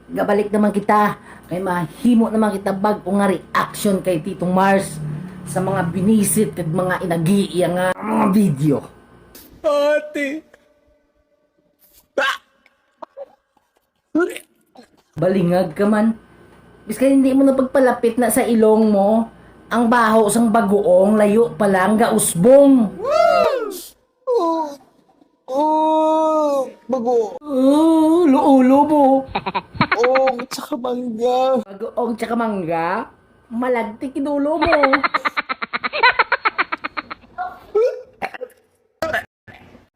Gabalik naman kita. Kay mahimo naman kita bag-o nga reaction kay Titong Mars sa mga binisit kag mga inagi nga mga video. Ate! Balingag ka man. Bis kaya hindi mo na pagpalapit na sa ilong mo, ang baho sang bagoong layo pa lang ga usbong. Bago! Luulo mo. Oh, tsaka mangga! Bagoong tsaka mangga, malagti kinulo mo.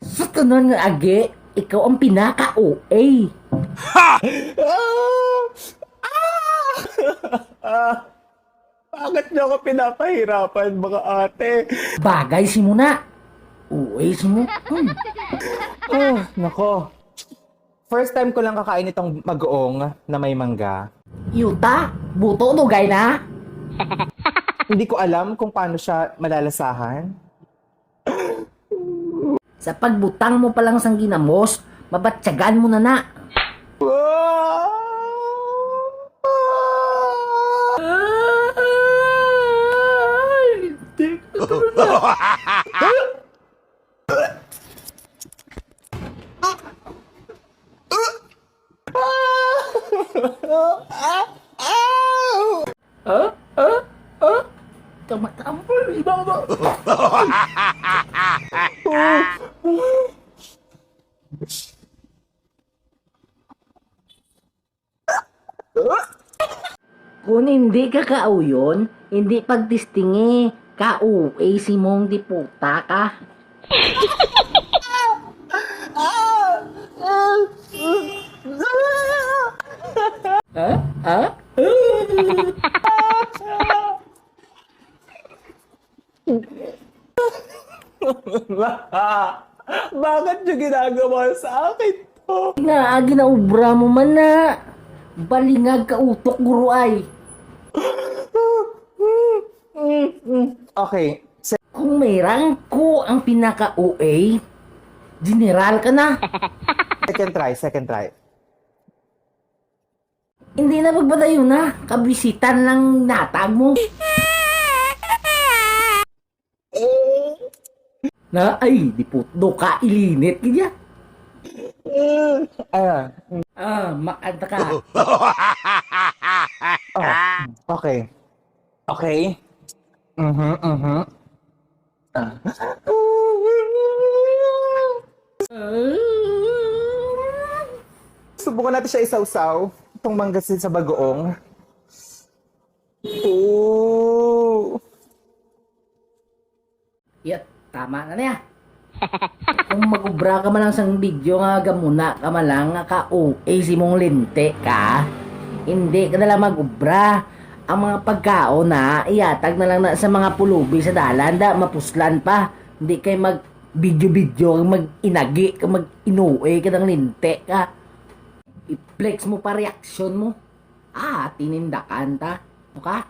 Sa tanan nga agi, ikaw ang pinaka-OA. Bakit niyo ako pinapahirapan, mga ate? Bagay si mo na. OA si mo. Nako. First time ko lang kakain itong magoong na may mangga. Yuta, buto dugay na. Hindi ko alam kung paano siya malalasahan. Sa pagbutang mo pa lang sang ginamos, mabatsagan mo na na. Tama-tama, iba ba? Kung hindi ka kauyon, hindi pagtistingi, ka-OA si mong di puta ka. Ha? Bakit niyo ginagawa sa akin to? Nga, ginaubra mo man na. Balingag ka utok guro ay. Okay. Kung may rangko ang pinaka-OA, general ka na. Second try. Hindi na magbadayo na. Kabisitan lang natag mo. Na ay, di putdo ka ilinit kanya. Makanta ka. Okay. Subukan natin siya isawsaw. Itong manggasin sa bagoong. Yat, tama na niya. Kung magubra ka man lang sang video nga gamuna ka man lang nga ka-OA si mong linte ka, hindi ka nalang magubra. Ang mga pagkaon na iatag na lang na sa mga pulubi sa dalan da mapuslan pa. Hindi kay mag video mag-inagi ka mag-inuwi ka ng linte ka. I-flex mo pa reaksyon mo. Tinindakan ta. Okay?